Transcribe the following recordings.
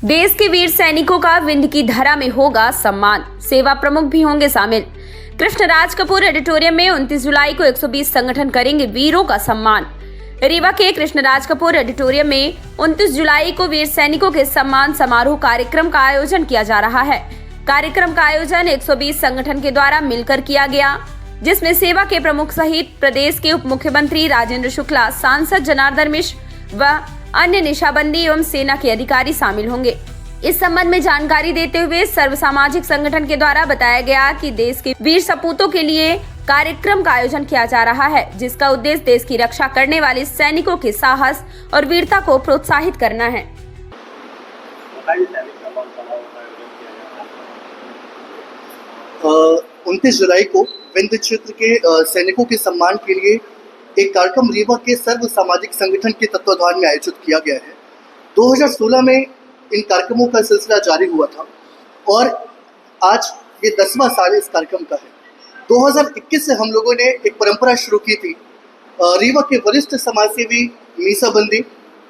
देश के वीर सैनिकों का विंध्य की धरा में होगा सम्मान, सेवा प्रमुख भी होंगे शामिल। कृष्णराज कपूर ऑडिटोरियम में 29 जुलाई को 120 संगठन करेंगे वीरों का सम्मान। रीवा के कृष्णराज कपूर ऑडिटोरियम में 29 जुलाई को वीर सैनिकों के सम्मान समारोह कार्यक्रम का आयोजन किया जा रहा है। कार्यक्रम का आयोजन 120 संगठन के द्वारा मिलकर किया गया, जिसमें सेवा के प्रमुख सहित प्रदेश के उप मुख्यमंत्री राजेंद्र शुक्ला, सांसद जनार्दन मिश्र व अन्य निशाबंदी एवं सेना के अधिकारी शामिल होंगे। इस संबंध में जानकारी देते हुए सर्व सामाजिक संगठन के द्वारा बताया गया कि देश के वीर सपूतों के लिए कार्यक्रम का आयोजन किया जा रहा है, जिसका उद्देश्य देश की रक्षा करने वाले सैनिकों के साहस और वीरता को प्रोत्साहित करना है। 29 जुलाई को विंध्य क्षेत्र के सैनिकों के सम्मान के लिए एक कार्यक्रम रीवा के सर्व सामाजिक संगठन के तत्वाधान में आयोजित किया गया है। 2016 में इन कार्यक्रमों का सिलसिला जारी हुआ था और आज ये 10वां साल इस कार्यक्रम का है। 2021 से हम लोगों ने एक परंपरा शुरू की थी। रीवा के वरिष्ठ समाजसेवी मीसाबंदी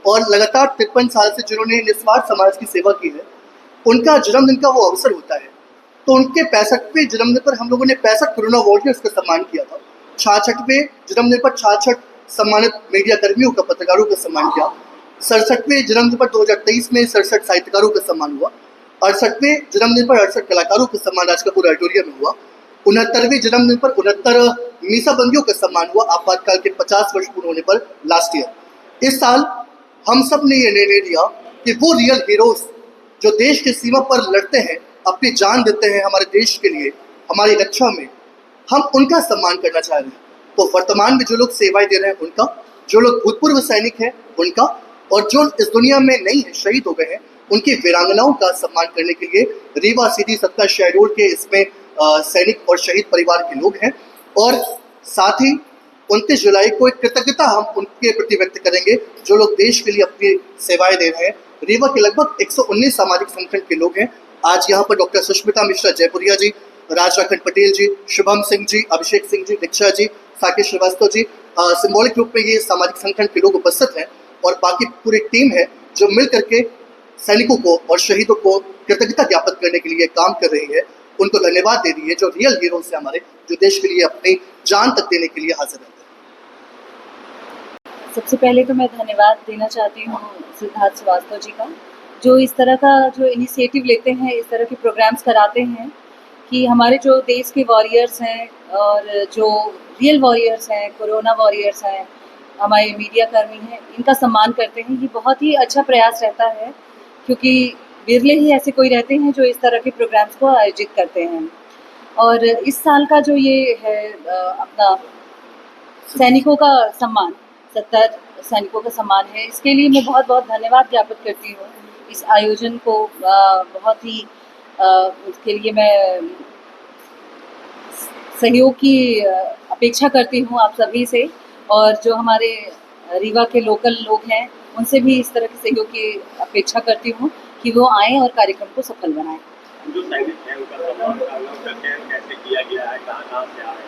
और लगातार 53 साल से जिन्होंने निस्वार्थ समाज की सेवा की है, उनका जन्मदिन का वो अवसर होता है। तो उनके 65वें जन्मदिन पर हम लोगों ने 65 कोरोना वॉरियर्स का सम्मान किया था। 66वें जन्मदिन पर 66 सम्मानित मीडिया कर्मियों का, पत्रकारों का सम्मान किया। 67वें जन्मदिन पर 2023 में 67 साहित्यकारों का सम्मान हुआ। 68वें जन्मदिन पर 68 कलाकारों का सम्मान राज कपूर ऑडिटोरियम में हुआ। 69वें जन्मदिन पर 69 मीसाबंदियों का सम्मान हुआ आपातकाल के 50 वर्ष पूर्ण होने पर लास्ट ईयर। इस साल हम सब ने ये निर्णय लिया कि वो रियल हीरोज जो देश की सीमा पर लड़ते हैं, अपनी जान देते हैं हमारे देश के लिए, हमारी रक्षा में, हम उनका सम्मान करना चाह रहे हैं। तो वर्तमान में जो लोग सेवाएं दे रहे हैं उनका, जो लोग भूतपूर्व सैनिक हैं उनका, और जो इस दुनिया में नहीं है, शहीद हो गए हैं, उनकी वीरांगनाओं का सम्मान करने के लिए रीवा सिटी 17 शहडोल के इसमें सैनिक और शहीद परिवार के लोग हैं। और साथ ही 29 जुलाई को एक कृतज्ञता हम उनके प्रति व्यक्त करेंगे जो लोग देश के लिए अपनी सेवाएं दे रहे हैं। रीवा के लगभग 119 सामाजिक संगठन के लोग हैं। आज यहाँ पर डॉक्टर सुष्मिता मिश्रा जयपुरिया जी, राजराखंड पटेल जी, शुभम सिंह जी, अभिषेक सिंह जी, दीक्षा जी, साकेत श्रीवास्तव जी, सिंबॉलिक रूप में ये सामाजिक संगठन के लोग उपस्थित हैं और बाकी पूरी टीम है जो मिल करके सैनिकों को और शहीदों को कृतज्ञता ज्ञापित करने के लिए काम कर रही है। उनको धन्यवाद दे रही है, जो रियल हीरोज है हमारे, जो देश के लिए अपनी जान तक देने के लिए हाजिर रहते हैं। सबसे पहले तो मैं धन्यवाद देना चाहती हूँ सिद्धार्थ श्रीवास्तव जी का, जो इस तरह का जो इनिशिएटिव लेते हैं, इस तरह के प्रोग्राम्स कराते हैं कि हमारे जो देश के वॉरियर्स हैं और जो रियल वॉरियर्स हैं, कोरोना वॉरियर्स हैं, हमारे मीडिया कर्मी हैं, इनका सम्मान करते हैं। ये बहुत ही अच्छा प्रयास रहता है, क्योंकि विरले ही ऐसे कोई रहते हैं जो इस तरह के प्रोग्राम्स को आयोजित करते हैं। और इस साल का जो ये है अपना सैनिकों का सम्मान, 70 सैनिकों का सम्मान है, इसके लिए मैं बहुत बहुत धन्यवाद ज्ञापित करती हूँ। इस आयोजन को बहुत ही उसके लिए मैं सहयोग की अपेक्षा करती हूँ आप सभी से, और जो हमारे रीवा के लोकल लोग हैं उनसे भी इस तरह के सहयोग की अपेक्षा करती हूँ कि वो आएँ और कार्यक्रम को सफल बनाएं। जो सैनिक हैं उनका सम्मान कैसे किया गया है, कहाँ से आ रहे हैं?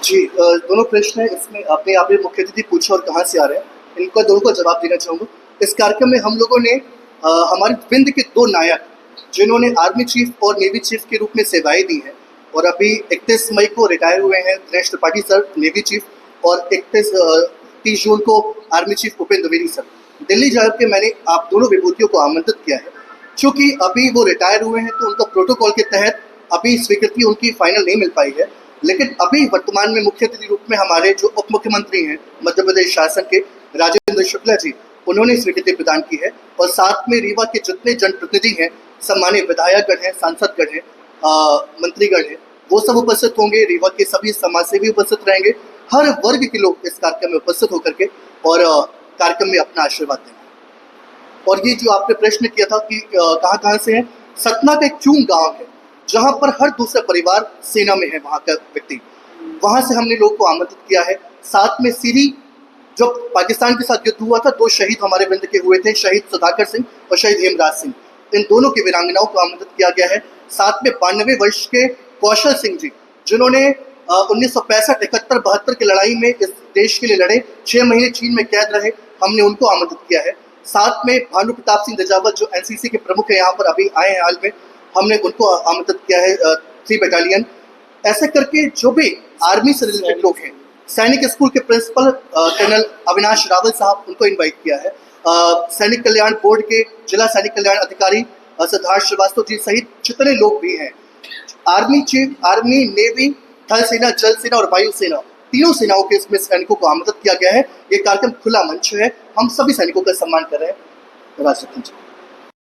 जी, दोनों प्रश्न है इसमें। आपने मुख्य अतिथि पूछा और कहाँ से आ रहे हैं, इनका दोनों को जवाब देना चाहूँगा। इस कार्यक्रम में हम लोगों ने हमारे विंध्य के 2 नायक जिन्होंने आर्मी चीफ और नेवी चीफ के रूप में सेवाएं दी हैं और अभी 31 मई को रिटायर हुए हैं, Dinesh Tripathi sir navy chief, और 30 जून को army chief Upendra Dwivedi sir. Delhi जाकर के मैंने आप दोनों विभूतियों को आमंत्रित किया है। चूँकि अभी वो रिटायर हुए हैं तो उनका प्रोटोकॉल के तहत अभी स्वीकृति उनकी फाइनल नहीं मिल पाई है, लेकिन अभी वर्तमान में मुख्य अतिथि रूप में हमारे जो उप मुख्यमंत्री हैं मध्य प्रदेश शासन के, राजेंद्र शुक्ला जी, उन्होंने स्वीकृति प्रदान की है। और साथ में रीवा के जितने जनप्रतिनिधि हैं, सम्मानित विधायकगण हैं, सांसदगण हैं, मंत्रीगण हैं, वो सब उपस्थित होंगे। रीवा के सभी समाजसेवी उपस्थित रहेंगे। हर वर्ग के लोग इस कार्यक्रम में उपस्थित होकर के और कार्यक्रम में अपना आशीर्वाद देंगे। और ये जो आपने प्रश्न किया था कि कहाँ से है, सतना का एक चूंग गाँव है जहाँ पर हर दूसरा परिवार सेना में है, वहाँ का व्यक्ति, वहाँ से हमने लोगों को आमंत्रित किया है। साथ में सीरी जो पाकिस्तान के साथ युद्ध हुआ था, 2 शहीद हमारे विंध्य के हुए थे, शहीद सुधाकर सिंह और शहीद हेमराज सिंह। इन दोनों की वीरांगनाओं को आमंत्रित किया गया है। साथ में 92 वर्ष के कौशल सिंह जी, जिन्होंने 1965, 71, 72 की लड़ाई में इस देश के लिए लड़े, 6 महीने चीन में कैद रहे, हमने उनको आमंत्रित किया है। साथ में भानु प्रताप सिंह रजावत जो एनसीसी के प्रमुख है यहाँ पर अभी आए हैं हाल में, हमने उनको आमंत्रित किया है 3 बटालियन। ऐसे करके जो भी आर्मी से रिलेटेड लोग हैं, सैनिक स्कूल के प्रिंसिपल कर्नल अविनाश रावल साहब, उनको इनवाइट किया है। सैनिक कल्याण बोर्ड के जिला सैनिक कल्याण अधिकारी सिद्धार्थ श्रीवास्तव जी सहित जितने लोग भी हैं, आर्मी चीफ, आर्मी, नेवी, थल सेना, जल सेना और वायु सेना, तीनों सेनाओं के इसमें सैनिकों को आमंत्रित किया गया है। ये कार्यक्रम खुला मंच है, हम सभी सैनिकों का सम्मान कर रहे हैं। राष्ट्रपति जी।